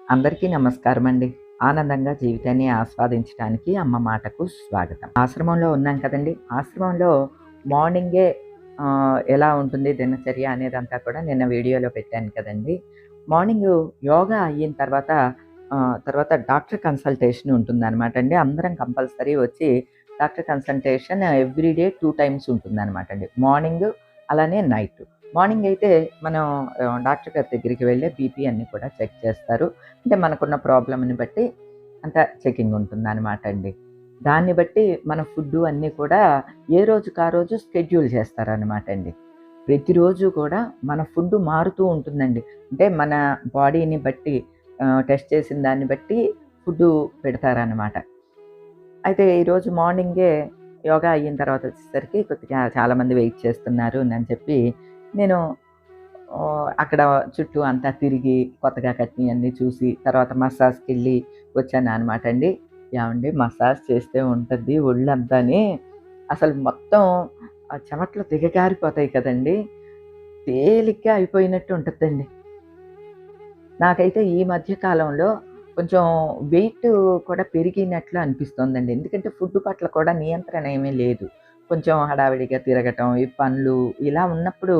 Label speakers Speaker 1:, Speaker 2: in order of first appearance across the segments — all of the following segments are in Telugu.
Speaker 1: అందరికీ నమస్కారం అండి. ఆనందంగా జీవితాన్ని ఆస్వాదించడానికి అమ్మ మాటకు స్వాగతం. ఆశ్రమంలో ఉన్నాం కదండీ! ఆశ్రమంలో మార్నింగే ఎలా ఉంటుంది దినచర్య అనేదంతా కూడా నిన్న వీడియోలో పెట్టాను కదండీ! మార్నింగు యోగా అయిన తర్వాత డాక్టర్ కన్సల్టేషన్ ఉంటుందనమాట అండి. అందరం కంపల్సరీ వచ్చి డాక్టర్ కన్సల్టేషన్ ఎవ్రీడే 2 టైమ్స్ ఉంటుందనమాట అండి. మార్నింగు అలానే నైట్. మార్నింగ్ అయితే మనం డాక్టర్ గారి దగ్గరికి వెళ్ళి బీపీ అన్నీ కూడా చెక్ చేస్తారు. అంటే మనకున్న ప్రాబ్లమ్‌ని బట్టి అంతా చెకింగ్ ఉంటుందనమాట అండి. దాన్ని బట్టి మన ఫుడ్డు అన్నీ కూడా ఏ రోజుకి ఆ రోజు స్కెడ్యూల్ చేస్తారనమాట అండి. ప్రతిరోజు కూడా మన ఫుడ్డు మారుతూ ఉంటుందండి. అంటే మన బాడీని బట్టి టెస్ట్ చేసిన దాన్ని బట్టి ఫుడ్డు పెడతారనమాట. అయితే ఈరోజు మార్నింగే యోగా అయిన తర్వాత వచ్చేసరికి కొద్దిగా చాలామంది వెయిట్ చేస్తున్నారు అని చెప్పి నేను అక్కడ చుట్టూ అంతా తిరిగి కొత్తగా కట్టినయన్నీ చూసి తర్వాత మసాజ్‌కెళ్ళి వచ్చాననమాట అండి. ఏవండీ మసాజ్ చేస్తే ఉంటది ఒళ్ళంతాని అసలు మొత్తం చెమటలు దిగజారిపోతాయి కదండీ! తేలిగ్గా అయిపోయినట్టు ఉంటదండి. నాకైతే ఈ మధ్య కాలంలో కొంచెం వెయిట్ కూడా పెరిగినట్లు అనిపిస్తోందండి. ఎందుకంటే ఫుడ్ పట్ల కూడా నియంత్రణ ఏమీ లేదు. కొంచెం హడావిడిగా తిరగటం, ఈ పనులు ఇలా ఉన్నప్పుడు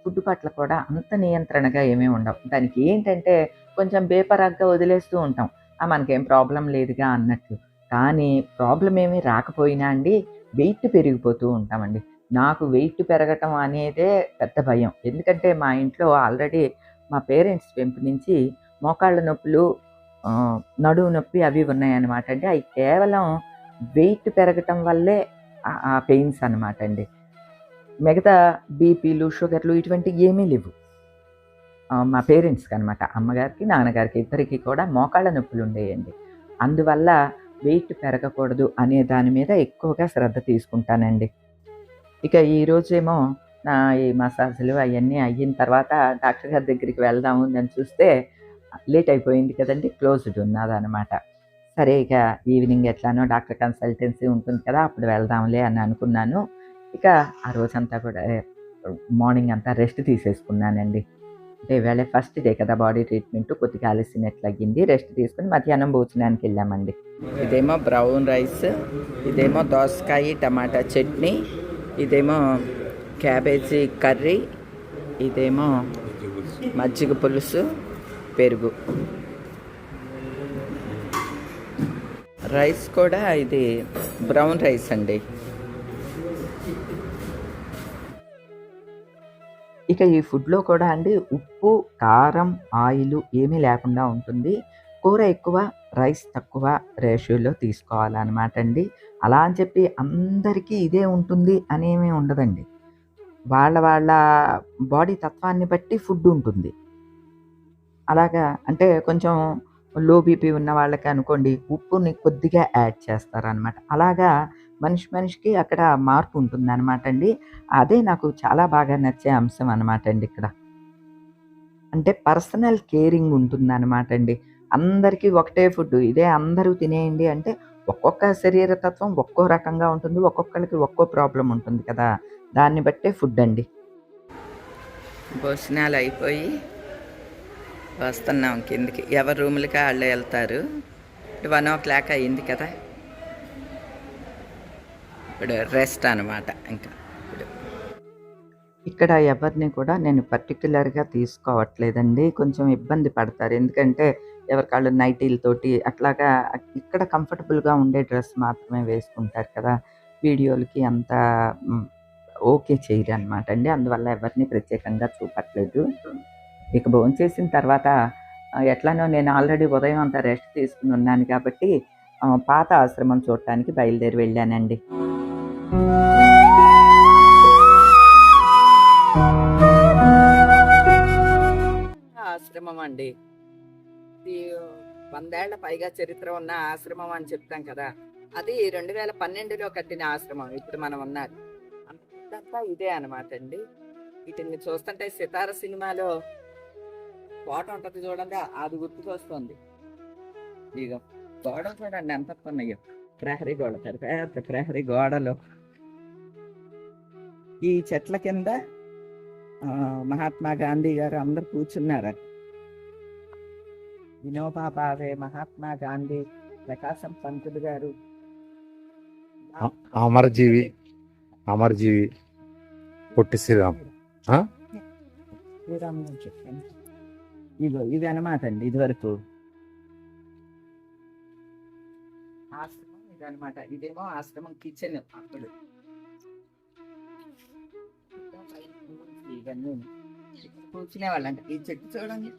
Speaker 1: ఫుడ్ పట్ల కూడా అంత నియంత్రణగా ఏమీ ఉండవు. దానికి ఏంటంటే కొంచెం బేపరాగ్గా వదిలేస్తూ ఉంటాం. మనకేం ప్రాబ్లమ్ లేదుగా అన్నట్లు. కానీ ప్రాబ్లమ్ ఏమీ రాకపోయినా అండి వెయిట్ పెరిగిపోతూ ఉంటామండి. నాకు వెయిట్ పెరగటం అనేదే పెద్ద భయం. ఎందుకంటే మా ఇంట్లో ఆల్రెడీ మా పేరెంట్స్ వెంపు నుంచి మోకాళ్ళ నొప్పులు, నడుము నొప్పి అవి ఉన్నాయన్నమాట అండి. అయి కేవలం వెయిట్ పెరగటం వల్లే ఆ పెయిన్స్ అనమాట అండి. మిగతా బీపీలు, షుగర్‌లు ఇటువంటివి ఏమీ లేవు. మా పేరెంట్స్‌కనమాట. అమ్మగారికి, నాన్నగారికి ఇద్దరికీ కూడా మోకాళ్ళ నొప్పులుండేయండి. అందువల్ల వెయిట్ పెరగకూడదు అనే దాని మీద ఎక్కువగా శ్రద్ధ తీసుకుంటానండి. ఇక ఈరోజేమో ఈ మసాజులు అయన్నీ అయిన తర్వాత డాక్టర్ గారి దగ్గరికి వెళ్దాము అని చూస్తే లేట్ అయిపోయింది కదండీ! క్లోజ్డ్ ఉన్నదనమాట. సరే ఇక ఈవినింగ్ ఎట్లానో డాక్టర్ కన్సల్టెన్సీ ఉంటుంది కదా! అప్పుడు వెళ్దాంలే అని అనుకున్నాను. ఇక ఆ రోజంతా కూడా మార్నింగ్ అంతా రెస్ట్ తీసేసుకున్నానండి. అంటే ఇవాళ ఫస్ట్ డే కదా బాడీ ట్రీట్మెంట్ కొద్దిగా అలసినట్లయింది. రెస్ట్ తీసుకొని మధ్యాహ్నం భోజనానికెళ్ళామండి. ఇదేమో బ్రౌన్ రైస్, ఇదేమో దోసకాయ టమాటా చట్నీ, ఇదేమో క్యాబేజీ కర్రీ, ఇదేమో మజ్జిగ పులుసు, పెరుగు. రైస్ కూడా ఇది బ్రౌన్ రైస్ అండి. ఇక ఈ ఫుడ్‌లో కూడా అండి ఉప్పు, కారం, ఆయిలు ఏమీ లేకుండా ఉంటుంది. కూర ఎక్కువ, రైస్ తక్కువ రేషియోలో తీసుకోవాలనమాట అండి. అలా అని చెప్పి అందరికీ ఇదే ఉంటుంది అనేమి ఉండదండి. వాళ్ళ బాడీ తత్వాన్ని బట్టి ఫుడ్ ఉంటుంది. అలాగా అంటే కొంచెం లో బీపీ ఉన్న వాళ్ళకి అనుకోండి ఉప్పుని కొద్దిగా యాడ్ చేస్తారనమాట. అలాగా మనిషికి అక్కడ మార్పు ఉంటుందనమాట అండి. అదే నాకు చాలా బాగా నచ్చే అంశం అనమాట అండి ఇక్కడ. అంటే పర్సనల్ కేరింగ్ ఉంటుందనమాట అండి. అందరికీ ఒకటే ఫుడ్డు ఇదే అందరూ తినేయండి అంటే ఒక్కొక్క శరీర తత్వం ఒక్కో రకంగా ఉంటుంది. ఒక్కొక్కళ్ళకి ఒక్కో ప్రాబ్లమ్ ఉంటుంది కదా! దాన్ని బట్టే ఫుడ్ అండి. భోజనాలయిపోయి వస్తున్నాం కిందకి. ఎవరి రూములకి ఆళ్ళే ఎళ్తారు. 1:00 అయింది కదా! ఇప్పుడు రెస్ట్ అనమాట ఇంకా. ఇక్కడ ఎవరిని కూడా నేను పర్టిక్యులర్‌గా తీసుకోవట్లేదండి. కొంచెం ఇబ్బంది పడతారు. ఎందుకంటే ఎవరికాళ్ళు నైటీలతోటి అట్లాగా ఇక్కడ కంఫర్టబుల్‌గా ఉండే డ్రెస్ మాత్రమే వేసుకుంటారు కదా! వీడియోలకి అంత హ్మ్. ఓకే చేయరనమాట అండి. అందువల్ల ఎవరిని ప్రత్యేకంగా చూపట్లేదు. ఇక భోంచేసిన తర్వాత ఎట్లానో నేను ఆల్రెడీ ఉదయం అంతా రెస్ట్ తీసుకొని ఉన్నాను కాబట్టి పాత ఆశ్రమం చూడటానికి బయలుదేరి వెళ్ళానండి. ఆశ్రమం అండి. ఇది 100 ఏళ్ల పైగా చరిత్ర ఉన్న ఆశ్రమం అని చెప్తాం కదా! అది 2012లో కట్టిన ఆశ్రమం ఇప్పుడు మనం ఉన్నది. అంతంతా ఇదే అనమాట అండి. వీటిని చూస్తుంటే 'సితార' సినిమాలో కోట ఉంటది చూడండి అది గుర్తుకొస్తుంది. ఇగో గోడలు చూడండి ఎంత ఉన్నాయో. ప్రహరీ గోడ పెద్ద ప్రహరీ గోడలు. ఈ చెట్ల కింద మహాత్మా గాంధీ గారు అందరూ కూర్చున్నారు. వినోబా భావే, మహాత్మా గాంధీ, ప్రకాశం పంతులు గారు,
Speaker 2: అమరజీవి అమరజీవి పొట్టి శ్రీరామ్.
Speaker 1: శ్రీరామ్ అని చెప్పాను. ఇది అనమాట అండి. ఇది వరకు ఆశ్రమం ఇది అనమాట. ఇదేమో ఆశ్రమం కిచెన్. అప్పుడు ఇవన్నీ కూర్చునే వాళ్ళంట. ఈ చెట్టు చూడండి,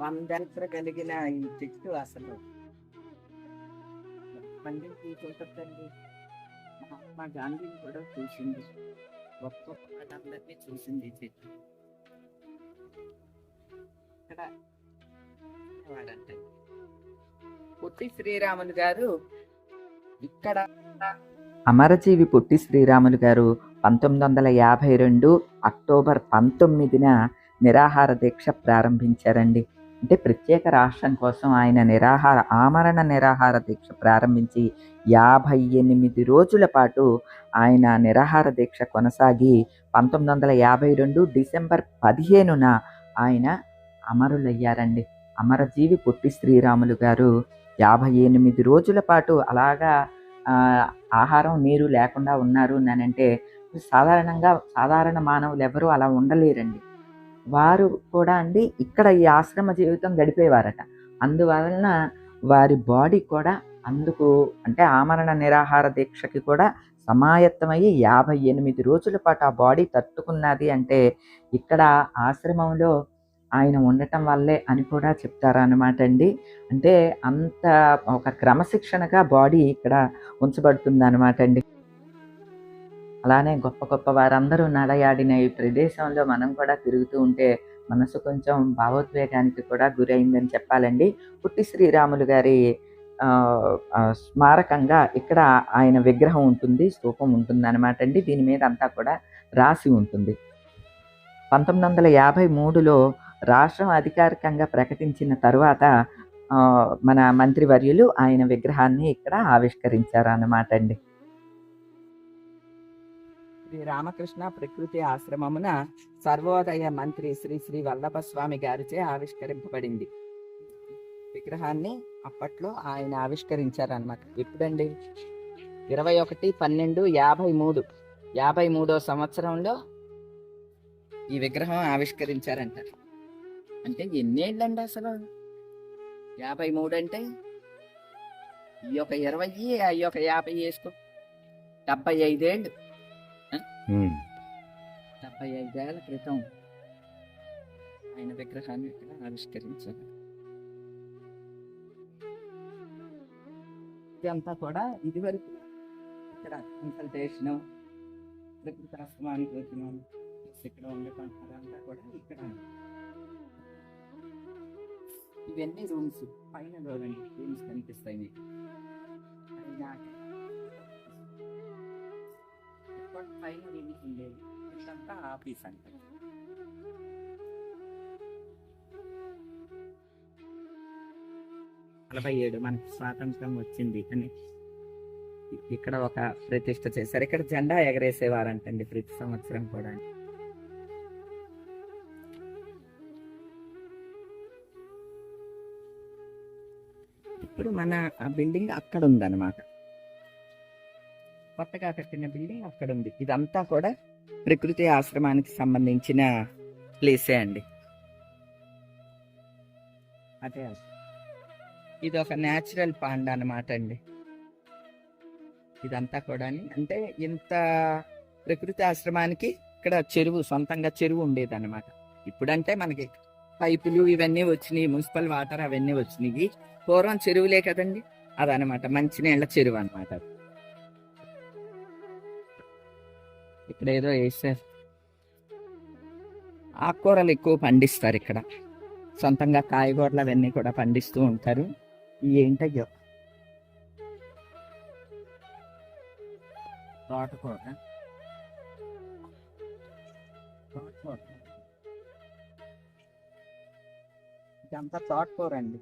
Speaker 1: వందరిత్ర కలిగిన ఈ చెట్టు అసలు మందికి చూసొద్దండి. మహాత్మా గాంధీని కూడా చూసింది, గొప్ప వాళ్ళందరినీ చూసింది ఈ చెట్టు. ఇక్కడ వాడంటే పొట్టి శ్రీరాములు గారు ఇక్కడ అమరజీవి పొట్టి శ్రీరాములు గారు 1952 అక్టోబర్ 19న నిరాహార దీక్ష ప్రారంభించారండి. అంటే ప్రత్యేక రాష్ట్రం కోసం ఆయన ఆమరణ నిరాహార దీక్ష ప్రారంభించి 58 రోజుల పాటు ఆయన నిరాహార దీక్ష కొనసాగి 1952 డిసెంబర్ 15న ఆయన అమరులయ్యారండి. అమరజీవి పొట్టి శ్రీరాములు గారు 58 రోజుల పాటు అలాగా ఆహారం నీరు లేకుండా ఉన్నారు అంటే సాధారణ మానవులు ఎవరు అలా ఉండలేరండి. వారు కూడా అండి ఇక్కడ ఈ ఆశ్రమ జీవితం గడిపేవారట. అందువలన వారి బాడీ కూడా అందుకు అంటే ఆమరణ నిరాహార దీక్షకి కూడా సమాయత్తమయ్యి 58 రోజుల పాటు ఆ బాడీ తట్టుకున్నది అంటే ఇక్కడ ఆశ్రమంలో ఆయన ఉండటం వల్లే అని కూడా చెప్తారన్నమాట అండి. అంటే అంత ఒక క్రమశిక్షణగా బాడీ ఇక్కడ ఉంచబడుతుంది అనమాట అండి. అలానే గొప్ప గొప్ప వారందరూ నడయాడిన ఈ ప్రదేశంలో మనం కూడా తిరుగుతూ ఉంటే మనసు కొంచెం భావోద్వేగానికి కూడా గురైందని చెప్పాలండి. పొట్టి శ్రీరాములు గారి స్మారకంగా ఇక్కడ ఆయన విగ్రహం ఉంటుంది, స్తూపం ఉంటుంది అనమాట అండి. దీని మీద అంతా కూడా రాసి ఉంటుంది. 1953లో రాష్ట్రం అధికారికంగా ప్రకటించిన తరువాత మన మంత్రివర్యులు ఆయన విగ్రహాన్ని ఇక్కడ ఆవిష్కరించారు అన్నమాట అండి. శ్రీ రామకృష్ణ ప్రకృతి ఆశ్రమమున సర్వోదయ మంత్రి శ్రీ శ్రీ వల్లభ స్వామి గారిచే ఆవిష్కరింపబడింది. విగ్రహాన్ని అప్పట్లో ఆయన ఆవిష్కరించారన్నమాట. ఎప్పుడండి? 21/12/53 సంవత్సరంలో ఈ విగ్రహం ఆవిష్కరించారంట. అంటే ఎన్నేళ్ళండి అసలు? 53 అంటే ఈ యొక్క 20 ఈ యొక్క 50 వేసుకో, 75 ఏళ్ళు. 75 ఏళ్ల క్రితం ఆయన విగ్రహాన్ని ఇక్కడ ఆవిష్కరించారు. ఇదంతా కూడా ఇది వరకు ఇక్కడ కన్సల్టేషన్, ప్రకృతి ఆశ్రమానికి వచ్చిన ఇక్కడ ఉండటం అదంతా కూడా ఇక్కడ. ఇవన్నీ రూమ్స్, పైన రూమ్స్ కనిపిస్తాయి మీకు. పైన రూమ్స్ ఉండేది, ఇదంతా ఆఫీస్ అంటే. మనకి స్వాతంత్రం వచ్చింది అని ఇక్కడ ఒక ప్రతిష్ట చేశారు. ఇక్కడ జెండా ఎగరేసేవారంటండి ప్రతి సంవత్సరం కూడా. ఇప్పుడు మన ఆ బిల్డింగ్ అక్కడ ఉందన్నమాట. కొత్తగా కట్టిన బిల్డింగ్ అక్కడ ఉంది. ఇదంతా కూడా ప్రకృతి ఆశ్రమానికి సంబంధించిన ప్లేసే అండి. అదే ఇది ఒక న్యాచురల్ పాండ్ అన్నమాట అండి. ఇదంతా కూడా అంటే ఇంత ప్రకృతి ఆశ్రమానికి ఇక్కడ చెరువు, సొంతంగా చెరువు ఉండేది అనమాట. ఇప్పుడంటే మనకి పైపులు ఇవన్నీ వచ్చినాయి, మున్సిపల్ వాటర్ అవన్నీ వచ్చినాయి. పూర్వం చెరువులే కదండి, అదనమాట మంచినీళ్ళ చెరువు అనమాట. ఇక్కడ ఏదో వేసారు. ఆకుకూరలు ఎక్కువ పండిస్తారు ఇక్కడ, సొంతంగా కాయగూరలు అవన్నీ కూడా పండిస్తూ ఉంటారు. ఏంటయ్యో తోటకూర, ఇదంతా తోటకూర అండి.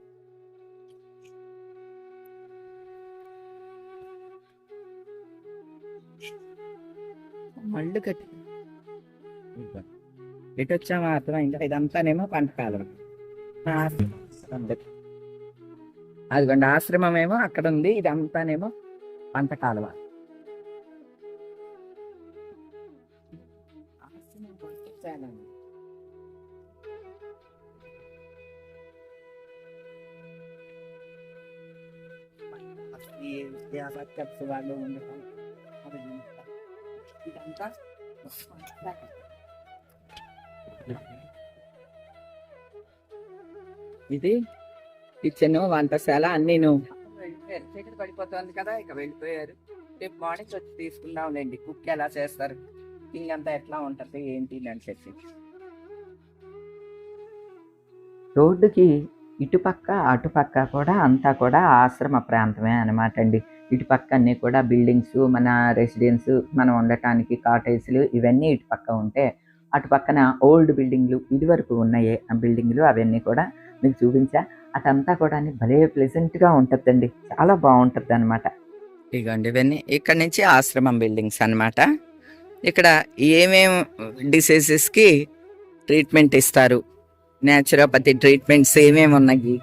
Speaker 1: మళ్ళు కట్టి ఎటు వచ్చామో అర్థమైందా? ఇదంతానేమో పంటకాలం. అదిగోండి ఆశ్రమం ఏమో అక్కడ ఉంది, ఇదంతానేమో పంట కాలువ. ఆశ్రమం పంపించాలండి. ఈ వర్కర్స్ వాళ్ళు ఉండటం ఇదంతా ఇది కిచెన్, వంటశాల అన్నీను. వెళ్ళిపోయారు, చీకటి పడిపోతుంది కదా, ఇక వెళ్ళిపోయారు. రేపు మార్నింగ్ వచ్చి తీసుకుందాంలేండి. కుక్ ఎలా చేస్తారు, కుకింగ్ అంతా ఎట్లా ఉంటుంది ఏంటి అని చెప్పి. రోడ్డుకి ఇటుపక్క అటుపక్క కూడా అంతా కూడా ఆశ్రమ ప్రాంతమే అనమాట అండి. ఇటుపక్క అన్నీ కూడా బిల్డింగ్స్, మన రెసిడెన్స్, మనం ఉండటానికి కాటేజ్లు ఇవన్నీ ఇటుపక్క ఉంటే, అటుపక్కన ఓల్డ్ బిల్డింగ్లు ఇదివరకు ఉన్నాయి ఆ బిల్డింగ్లు అవన్నీ కూడా మీకు చూపించా. అటంతా కూడా భలే ప్లెజెంట్గా ఉంటుందండి, చాలా బాగుంటుంది అనమాట. ఇదిగోండి ఇవన్నీ ఇక్కడ నుంచి ఆశ్రమం బిల్డింగ్స్ అనమాట. ఇక్కడ ఏమేం డిసీజెస్కి ట్రీట్మెంట్ ఇస్తారు, న్యాచురోపతి ట్రీట్మెంట్స్ ఏమేమి ఉన్నాయి,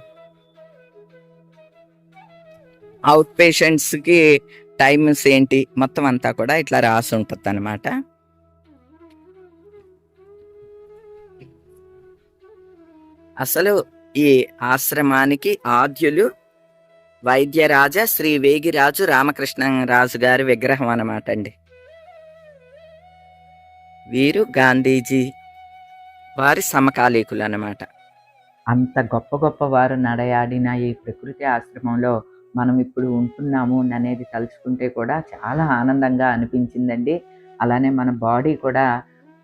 Speaker 1: అవుట్ పేషెంట్స్కి టైమ్స్ ఏంటి, మొత్తం అంతా కూడా ఇట్లా రాసి ఉంటుంది అనమాట. అసలు ఈ ఆశ్రమానికి ఆద్యులు వైద్యరాజ శ్రీ వేగిరాజు రామకృష్ణరాజు గారి విగ్రహం అన్నమాట అండి. వీరు గాంధీజీ వారి సమకాలీకులు అన్నమాట. అంత గొప్ప గొప్ప వారు నడయాడిన ఈ ప్రకృతి ఆశ్రమంలో మనం ఇప్పుడు ఉంటున్నాము అనేది తలుచుకుంటే కూడా చాలా ఆనందంగా అనిపించిందండి. అలానే మన బాడీ కూడా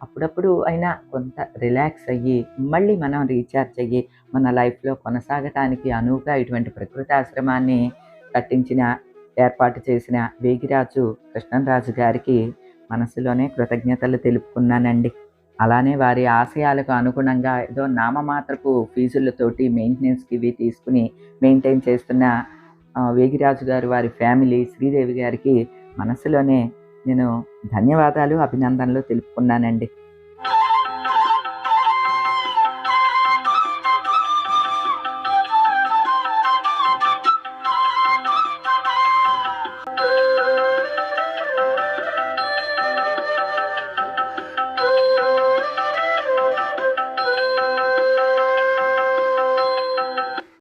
Speaker 1: అప్పుడప్పుడు అయినా కొంత రిలాక్స్ అయ్యి మళ్ళీ మనం రీఛార్జ్ అయ్యి మన లైఫ్లో కొనసాగటానికి అనువుగా ఇటువంటి ప్రకృతి ఆశ్రమాన్ని కట్టించిన, ఏర్పాటు చేసిన వేగిరాజు కృష్ణరాజు గారికి మనసులోనే కృతజ్ఞతలు తెలుపుకున్నానండి. అలానే వారి ఆశయాలకు అనుగుణంగా ఏదో నామమాత్రపు ఫీజులతోటి మెయింటెనెన్స్కి ఇవి తీసుకుని మెయింటైన్ చేస్తున్న వేగిరాజు గారు వారి ఫ్యామిలీ శ్రీదేవి గారికి మనసులోనే నేను ధన్యవాదాలు, అభినందనలు తెలుపుకున్నానండి.